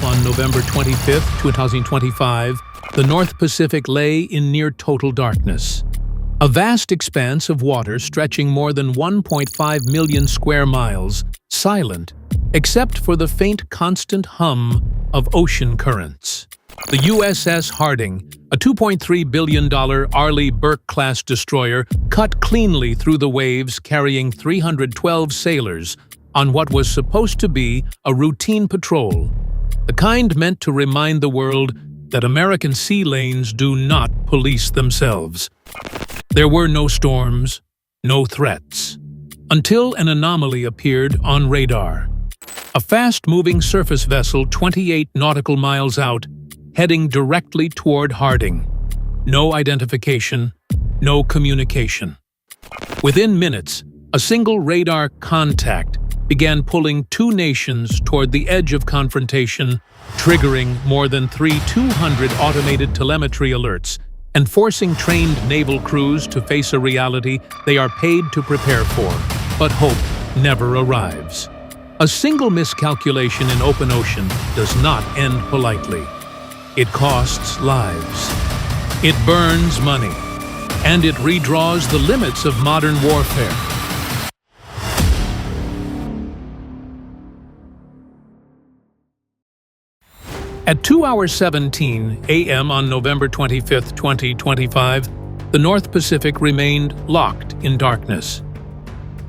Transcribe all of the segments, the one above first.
on November 25, 2025, the North Pacific lay in near total darkness. A vast expanse of water stretching more than 1.5 million square miles, silent, except for the faint constant hum of ocean currents. The USS Harding, a $2.3 billion Arleigh Burke-class destroyer, cut cleanly through the waves carrying 312 sailors on what was supposed to be a routine patrol, the kind meant to remind the world that American sea lanes do not police themselves. There were no storms, no threats, until an anomaly appeared on radar. A fast-moving surface vessel 28 nautical miles out, heading directly toward Harding. No identification, no communication. Within minutes, a single radar contact began pulling two nations toward the edge of confrontation, triggering more than 200 automated telemetry alerts and forcing trained naval crews to face a reality they are paid to prepare for, but hope never arrives. A single miscalculation in open ocean does not end politely. It costs lives. It burns money. And it redraws the limits of modern warfare. At 2:17 a.m. on November 25, 2025, the North Pacific remained locked in darkness.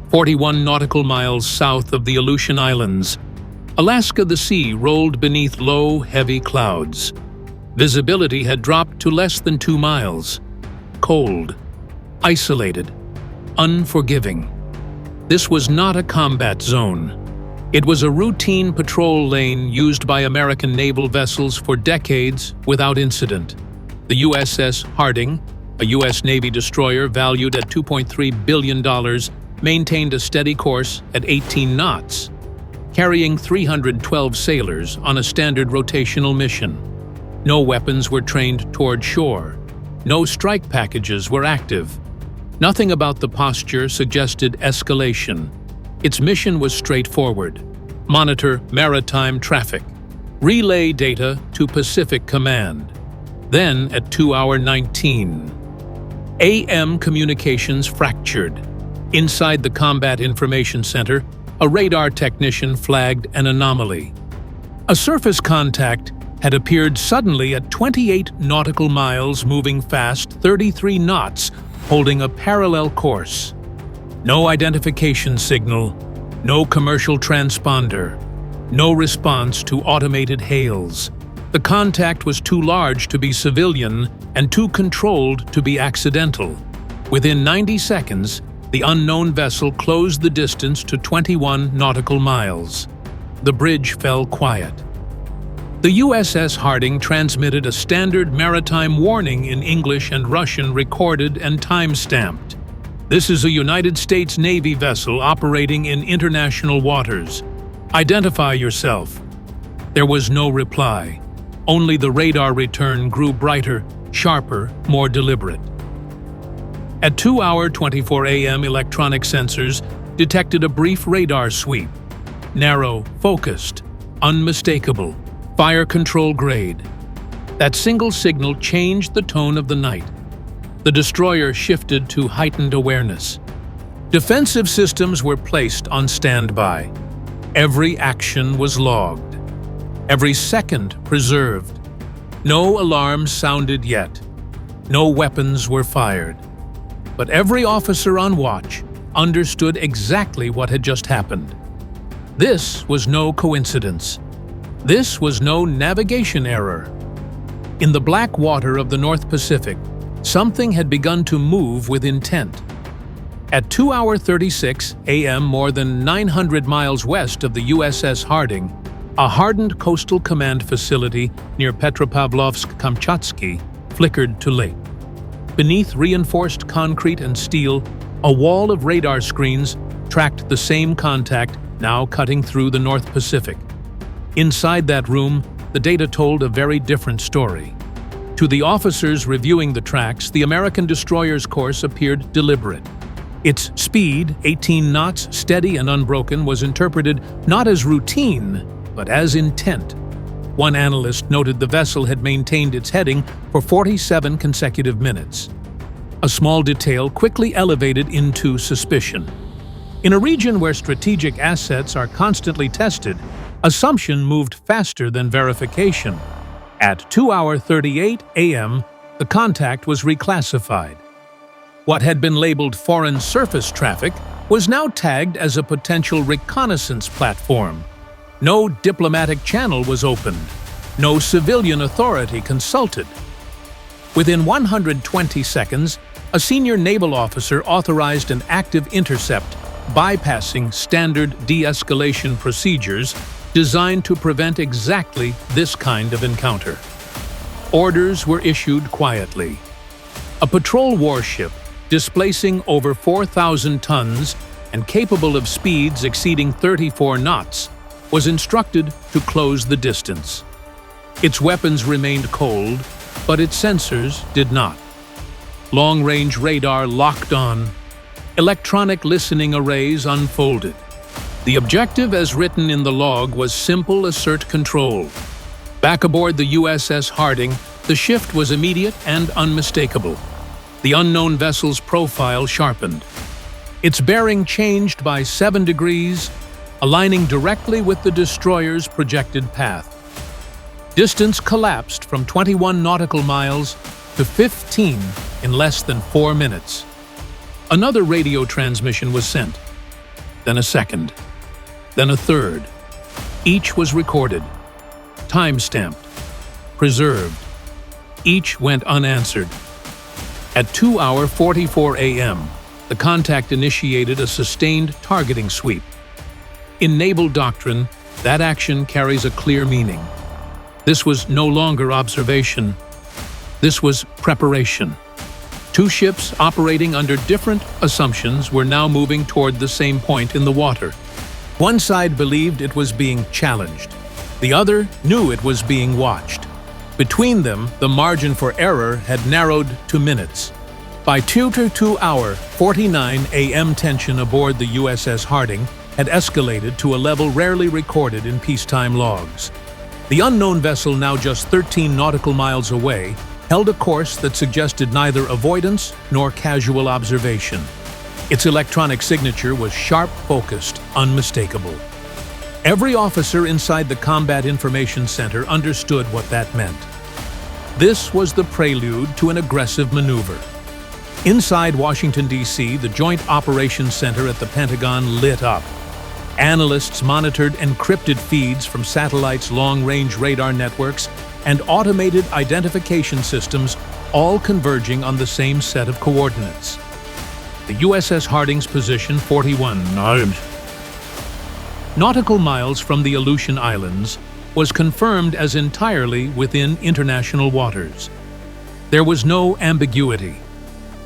41 nautical miles south of the Aleutian Islands, Alaska, the sea rolled beneath low, heavy clouds. Visibility had dropped to less than 2 miles. Cold, isolated, unforgiving. This was not a combat zone. It was a routine patrol lane used by American naval vessels for decades without incident. The USS Harding, a U.S. Navy destroyer valued at $2.3 billion, maintained a steady course at 18 knots, carrying 312 sailors on a standard rotational mission. No weapons were trained toward shore. No strike packages were active. Nothing about the posture suggested escalation. Its mission was straightforward: monitor maritime traffic, relay data to Pacific Command. Then, at 2:19 a.m., communications fractured. Inside the Combat Information Center, a radar technician flagged an anomaly. A surface contact had appeared suddenly at 28 nautical miles, moving fast 33 knots, holding a parallel course. No identification signal, no commercial transponder, no response to automated hails. The contact was too large to be civilian and too controlled to be accidental. Within 90 seconds, the unknown vessel closed the distance to 21 nautical miles. The bridge fell quiet. The USS Harding transmitted a standard maritime warning in English and Russian, recorded and time-stamped. This is a United States Navy vessel operating in international waters. Identify yourself. There was no reply. Only the radar return grew brighter, sharper, more deliberate. At 2:24 a.m., electronic sensors detected a brief radar sweep. Narrow, focused, unmistakable, fire control grade. That single signal changed the tone of the night. The destroyer shifted to heightened awareness. Defensive systems were placed on standby. Every action was logged. Every second preserved. No alarms sounded yet. No weapons were fired. But every officer on watch understood exactly what had just happened. This was no coincidence. This was no navigation error. In the black water of the North Pacific, something had begun to move with intent. At 2:36 a.m., more than 900 miles west of the USS Harding, a hardened coastal command facility near Petropavlovsk-Kamchatsky flickered to lake. Beneath reinforced concrete and steel, a wall of radar screens tracked the same contact, now cutting through the North Pacific. Inside that room, the data told a very different story. To the officers reviewing the tracks, the American destroyer's course appeared deliberate. Its speed, 18 knots, steady and unbroken, was interpreted not as routine, but as intent. One analyst noted the vessel had maintained its heading for 47 consecutive minutes. A small detail quickly elevated into suspicion. In a region where strategic assets are constantly tested, assumption moved faster than verification. At 2:38 a.m., the contact was reclassified. What had been labeled foreign surface traffic was now tagged as a potential reconnaissance platform. No diplomatic channel was opened. No civilian authority consulted. Within 120 seconds, a senior naval officer authorized an active intercept, bypassing standard de-escalation procedures designed to prevent exactly this kind of encounter. Orders were issued quietly. A patrol warship, displacing over 4,000 tons and capable of speeds exceeding 34 knots, was instructed to close the distance. Its weapons remained cold, but its sensors did not. Long-range radar locked on. Electronic listening arrays unfolded. The objective, as written in the log, was simple: assert control. Back aboard the USS Harding, the shift was immediate and unmistakable. The unknown vessel's profile sharpened. Its bearing changed by 7 degrees, aligning directly with the destroyer's projected path. Distance collapsed from 21 nautical miles to 15 in less than 4 minutes. Another radio transmission was sent, then a second, then a third. Each was recorded, time-stamped, preserved. Each went unanswered. At 2:44 a.m., the contact initiated a sustained targeting sweep. In naval doctrine, that action carries a clear meaning. This was no longer observation. This was preparation. 2 ships operating under different assumptions were now moving toward the same point in the water. One side believed it was being challenged. The other knew it was being watched. Between them, the margin for error had narrowed to minutes. By 2:49 a.m., tension aboard the USS Harding had escalated to a level rarely recorded in peacetime logs. The unknown vessel, now just 13 nautical miles away, held a course that suggested neither avoidance nor casual observation. Its electronic signature was sharp-focused, unmistakable. Every officer inside the Combat Information Center understood what that meant. This was the prelude to an aggressive maneuver. Inside Washington, D.C., the Joint Operations Center at the Pentagon lit up. Analysts monitored encrypted feeds from satellites' long-range radar networks and automated identification systems, all converging on the same set of coordinates. The USS Harding's position, 41 nautical miles from the Aleutian Islands, was confirmed as entirely within international waters. There was no ambiguity.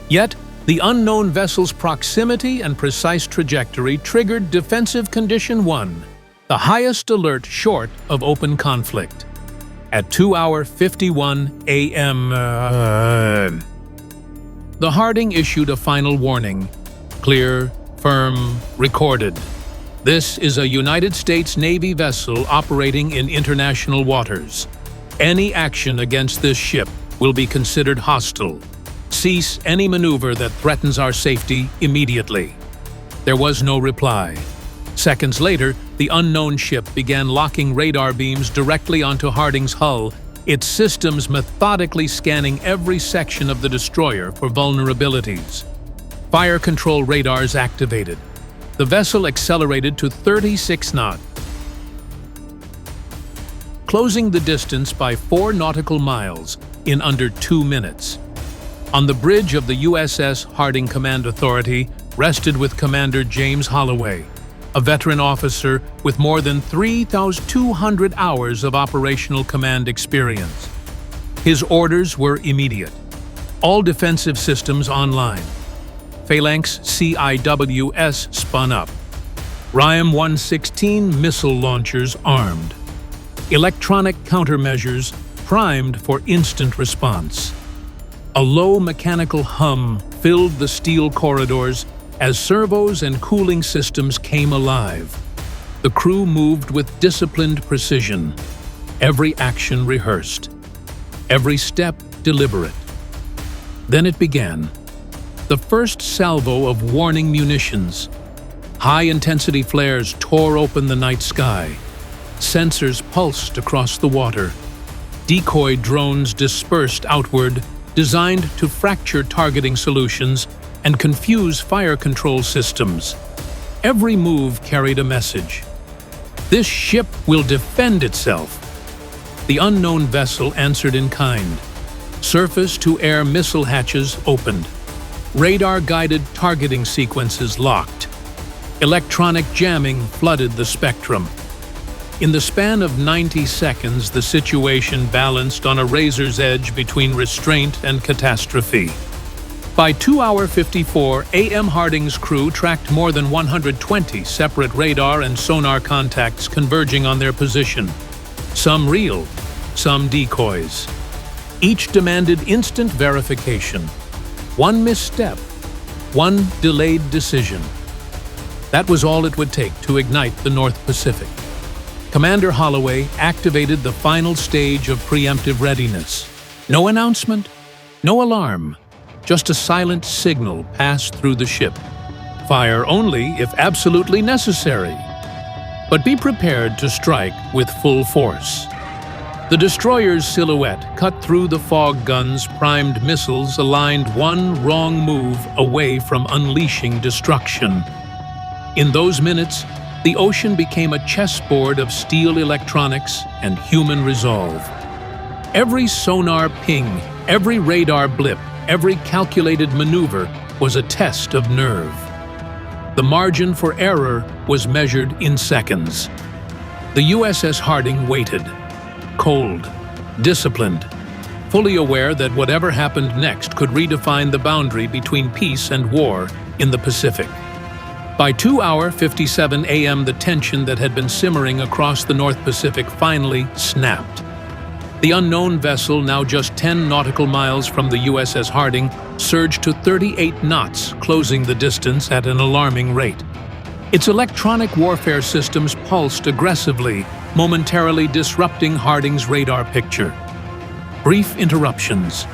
Yet, the unknown vessel's proximity and precise trajectory triggered Defensive Condition 1, the highest alert short of open conflict. At 2:51 a.m., the Harding issued a final warning. Clear, firm, recorded. This is a United States Navy vessel operating in international waters. Any action against this ship will be considered hostile. Cease any maneuver that threatens our safety immediately. There was no reply. Seconds later, the unknown ship began locking radar beams directly onto Harding's hull, its systems methodically scanning every section of the destroyer for vulnerabilities. Fire control radars activated. The vessel accelerated to 36 knots, closing the distance by 4 nautical miles in under 2 minutes. On the bridge of the USS Harding Command Authority rested with Commander James Holloway, a veteran officer with more than 3,200 hours of operational command experience. His orders were immediate. All defensive systems online. Phalanx CIWS spun up. Rhym-116 missile launchers armed. Electronic countermeasures primed for instant response. A low mechanical hum filled the steel corridors as servos and cooling systems came alive. The crew moved with disciplined precision. every action rehearsed, every step deliberate. Then it began. The first salvo of warning munitions. High-intensity flares tore open the night sky. Sensors pulsed across the water. Decoy drones dispersed outward, designed to fracture targeting solutions and confuse fire control systems. Every move carried a message. This ship will defend itself. The unknown vessel answered in kind. Surface-to-air missile hatches opened. Radar-guided targeting sequences locked. Electronic jamming flooded the spectrum. In the span of 90 seconds, the situation balanced on a razor's edge between restraint and catastrophe. By 2:54 a.m., Harding's crew tracked more than 120 separate radar and sonar contacts converging on their position. Some real, some decoys. Each demanded instant verification. One misstep, one delayed decision. That was all it would take to ignite the North Pacific. Commander Holloway activated the final stage of preemptive readiness. No announcement, no alarm, just a silent signal passed through the ship. Fire only if absolutely necessary. But be prepared to strike with full force. The destroyer's silhouette cut through the fog guns' primed missiles, aligned one wrong move away from unleashing destruction. In those minutes, the ocean became a chessboard of steel electronics and human resolve. Every sonar ping, every radar blip, every calculated maneuver was a test of nerve. The margin for error was measured in seconds. The USS Harding waited, cold, disciplined, fully aware that whatever happened next could redefine the boundary between peace and war in the Pacific. By 2:57 a.m., the tension that had been simmering across the North Pacific finally snapped. The unknown vessel, now just 10 nautical miles from the USS Harding, surged to 38 knots, closing the distance at an alarming rate. Its electronic warfare systems pulsed aggressively, momentarily disrupting Harding's radar picture. Brief interruptions,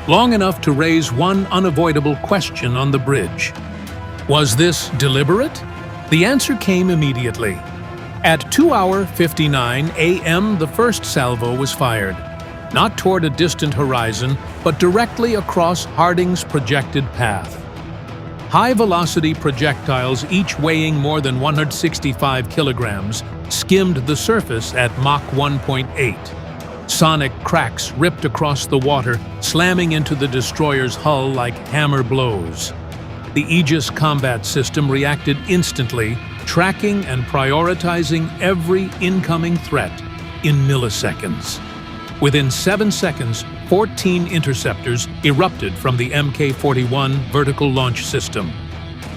long enough to raise one unavoidable question on the bridge. Was this deliberate? The answer came immediately. At 2:59 a.m., the first salvo was fired, not toward a distant horizon, but directly across Harding's projected path. High-velocity projectiles, each weighing more than 165 kilograms, skimmed the surface at Mach 1.8. Sonic cracks ripped across the water, slamming into the destroyer's hull like hammer blows. The Aegis combat system reacted instantly, tracking and prioritizing every incoming threat in milliseconds. Within 7 seconds, 14 interceptors erupted from the Mk-41 vertical launch system.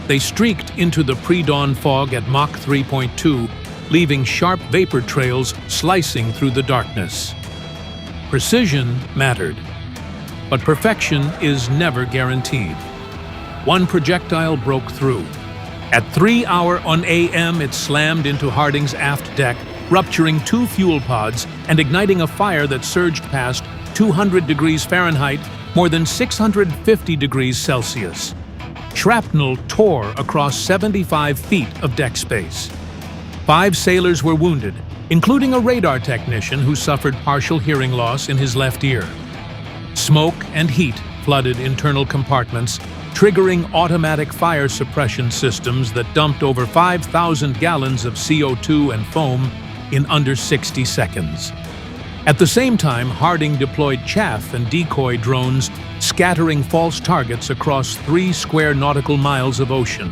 They streaked into the pre-dawn fog at Mach 3.2, leaving sharp vapor trails slicing through the darkness. Precision mattered, but perfection is never guaranteed. One projectile broke through. At 3:00 a.m., it slammed into Harding's aft deck, rupturing 2 fuel pods and igniting a fire that surged past 200 degrees Fahrenheit, more than 650 degrees Celsius. Shrapnel tore across 75 feet of deck space. 5 sailors were wounded, including a radar technician who suffered partial hearing loss in his left ear. Smoke and heat flooded internal compartments, triggering automatic fire suppression systems that dumped over 5,000 gallons of CO2 and foam in under 60 seconds. At the same time, Harding deployed chaff and decoy drones, scattering false targets across 3 square nautical miles of ocean.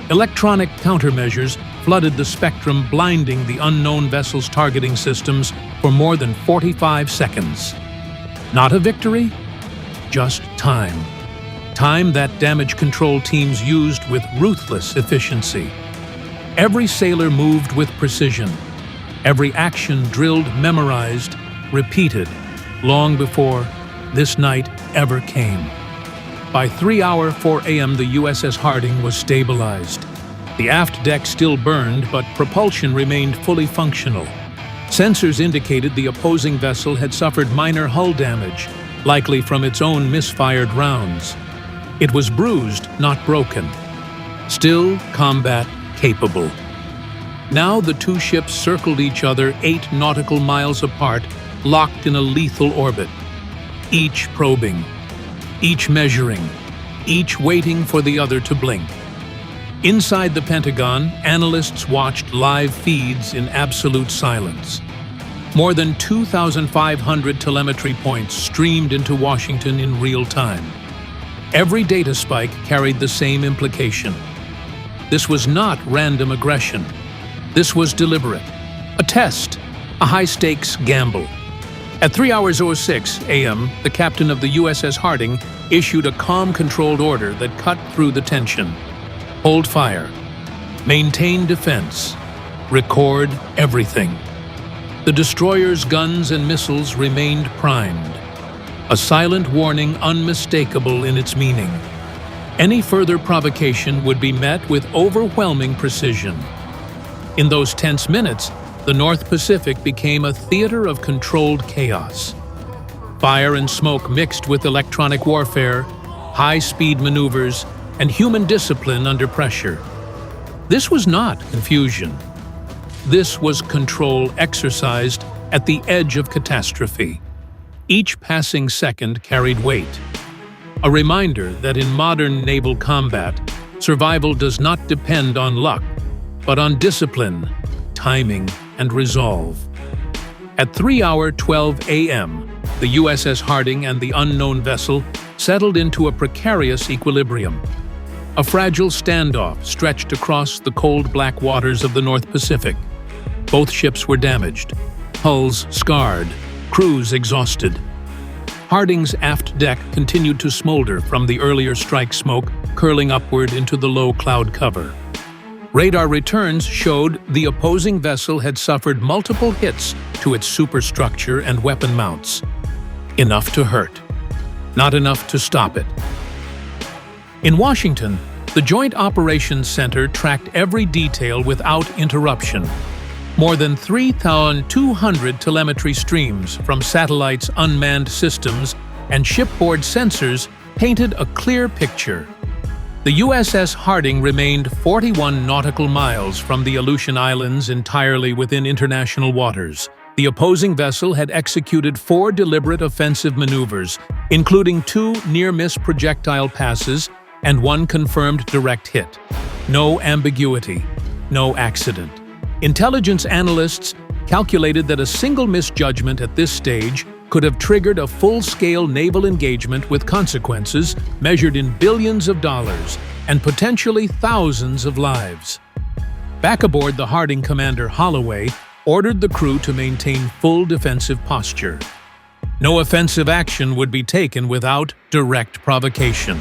Electronic countermeasures flooded the spectrum, blinding the unknown vessel's targeting systems for more than 45 seconds. Not a victory, just time. Time that damage control teams used with ruthless efficiency. Every sailor moved with precision. Every action drilled, memorized, repeated, long before this night ever came. By 3:04 a.m., the USS Harding was stabilized. The aft deck still burned, but propulsion remained fully functional. Sensors indicated the opposing vessel had suffered minor hull damage, likely from its own misfired rounds. It was bruised, not broken. Still combat capable. Now the two ships circled each other 8 nautical miles apart, locked in a lethal orbit. Each probing, each measuring, each waiting for the other to blink. Inside the Pentagon, analysts watched live feeds in absolute silence. More than 2,500 telemetry points streamed into Washington in real time. Every data spike carried the same implication. This was not random aggression. This was deliberate. A test, a high-stakes gamble. At 3:06 a.m., the captain of the USS Harding issued a calm, controlled order that cut through the tension. Hold fire. Maintain defense. Record everything. The destroyer's guns and missiles remained primed. A silent warning unmistakable in its meaning. Any further provocation would be met with overwhelming precision. In those tense minutes, the North Pacific became a theater of controlled chaos. Fire and smoke mixed with electronic warfare, high-speed maneuvers, and human discipline under pressure. This was not confusion. This was control exercised at the edge of catastrophe. Each passing second carried weight. A reminder that in modern naval combat, survival does not depend on luck, but on discipline, timing, and resolve. At 3:12 a.m., the USS Harding and the unknown vessel settled into a precarious equilibrium. A fragile standoff stretched across the cold black waters of the North Pacific. Both ships were damaged, hulls scarred, crews exhausted. Harding's aft deck continued to smolder from the earlier strike smoke curling upward into the low cloud cover. Radar returns showed the opposing vessel had suffered multiple hits to its superstructure and weapon mounts. Enough to hurt, not enough to stop it. In Washington, the Joint Operations Center tracked every detail without interruption. More than 3,200 telemetry streams from satellites, unmanned systems, and shipboard sensors painted a clear picture. The USS Harding remained 41 nautical miles from the Aleutian Islands, entirely within international waters. The opposing vessel had executed 4 deliberate offensive maneuvers, including 2 near-miss projectile passes and 1 confirmed direct hit. No ambiguity, no accident. Intelligence analysts calculated that a single misjudgment at this stage could have triggered a full-scale naval engagement with consequences measured in billions of dollars and potentially thousands of lives. Back aboard the Harding, Commander Holloway ordered the crew to maintain full defensive posture. No offensive action would be taken without direct provocation.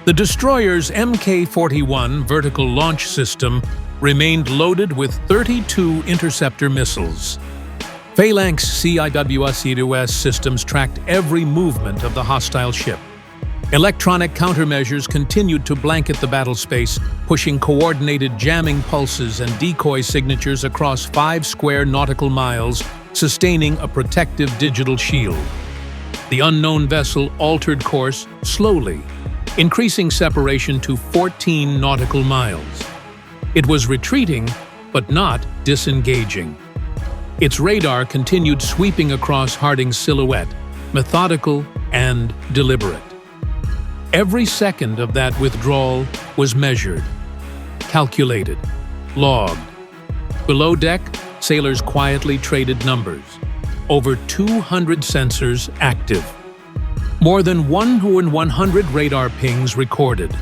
The destroyer's Mk-41 vertical launch system remained loaded with 32 interceptor missiles. Phalanx CIWS systems tracked every movement of the hostile ship. Electronic countermeasures continued to blanket the battlespace, pushing coordinated jamming pulses and decoy signatures across 5 square nautical miles, sustaining a protective digital shield. The unknown vessel altered course slowly, increasing separation to 14 nautical miles. It was retreating, but not disengaging. Its radar continued sweeping across Harding's silhouette, methodical and deliberate. Every second of that withdrawal was measured, calculated, logged. Below deck, sailors quietly traded numbers. Over 200 sensors active. More than 100 radar pings recorded.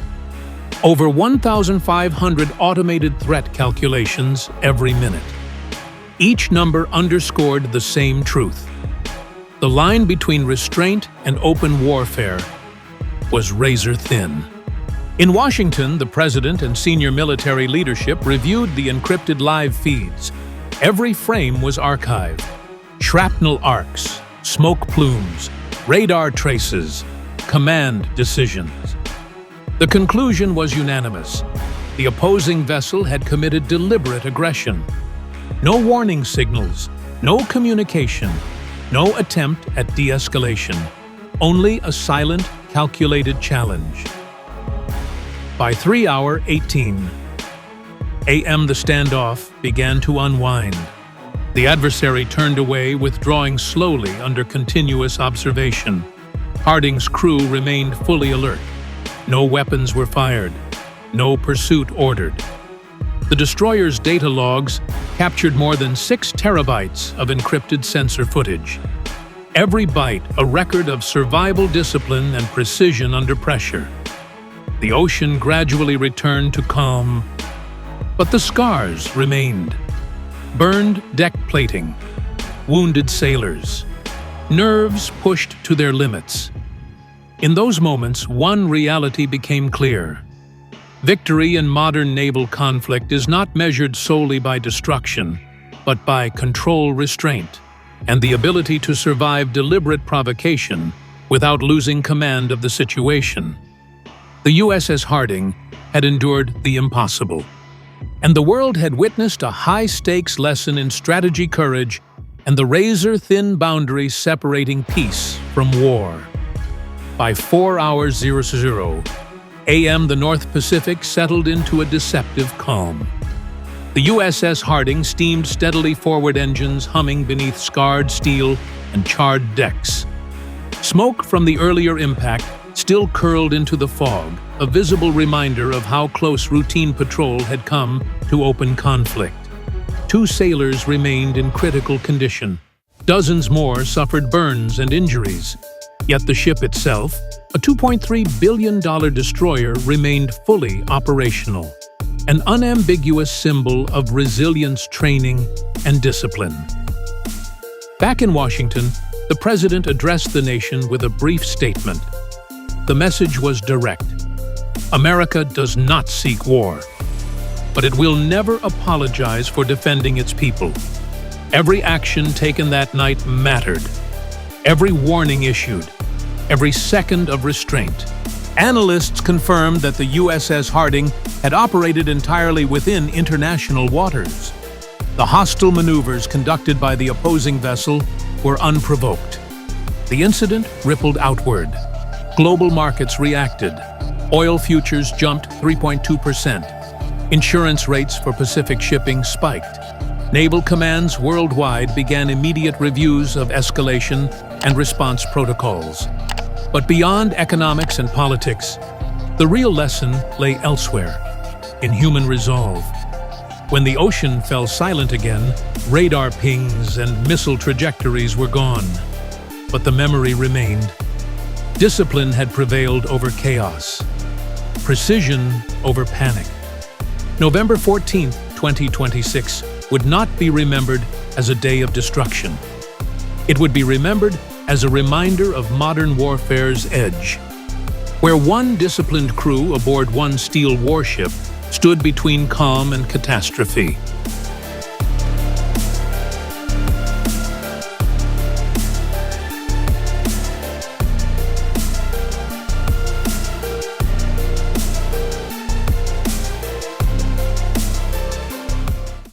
Over 1,500 automated threat calculations every minute. Each number underscored the same truth. The line between restraint and open warfare was razor thin. In Washington, the president and senior military leadership reviewed the encrypted live feeds. Every frame was archived. Shrapnel arcs, smoke plumes, radar traces, command decisions. The conclusion was unanimous. The opposing vessel had committed deliberate aggression. No warning signals, No communication, no attempt at de-escalation, only a silent, calculated challenge. By 3:18 a.m., the standoff began to unwind. The adversary turned away, withdrawing slowly under continuous observation. Harding's crew remained fully alert. No weapons were fired, no pursuit ordered. The destroyer's data logs captured more than 6 terabytes of encrypted sensor footage. Every byte a record of survival discipline and precision under pressure. The ocean gradually returned to calm, but the scars remained. Burned deck plating, wounded sailors, nerves pushed to their limits. In those moments, one reality became clear. Victory in modern naval conflict is not measured solely by destruction, but by control restraint and the ability to survive deliberate provocation without losing command of the situation. The USS Harding had endured the impossible, and the world had witnessed a high-stakes lesson in strategy, courage, and the razor-thin boundary separating peace from war. By 4:00 a.m., the North Pacific settled into a deceptive calm. The USS Harding steamed steadily forward, engines humming beneath scarred steel and charred decks. Smoke from the earlier impact still curled into the fog, a visible reminder of how close routine patrol had come to open conflict. 2 sailors remained in critical condition. Dozens more suffered burns and injuries. Yet the ship itself, a $2.3 billion destroyer, remained fully operational, an unambiguous symbol of resilience, training, and discipline. Back in Washington, the president addressed the nation with a brief statement. The message was direct. America does not seek war, but it will never apologize for defending its people. Every action taken that night mattered. Every warning issued, every second of restraint. Analysts confirmed that the USS Harding had operated entirely within international waters. The hostile maneuvers conducted by the opposing vessel were unprovoked. The incident rippled outward. Global markets reacted. Oil futures jumped 3.2%. Insurance rates for Pacific shipping spiked. Naval commands worldwide began immediate reviews of escalation and response protocols. But beyond economics and politics, the real lesson lay elsewhere, in human resolve. When the ocean fell silent again, radar pings and missile trajectories were gone. But the memory remained. Discipline had prevailed over chaos. Precision over panic. November 14, 2026 would not be remembered as a day of destruction. It would be remembered as a reminder of modern warfare's edge, where one disciplined crew aboard one steel warship stood between calm and catastrophe.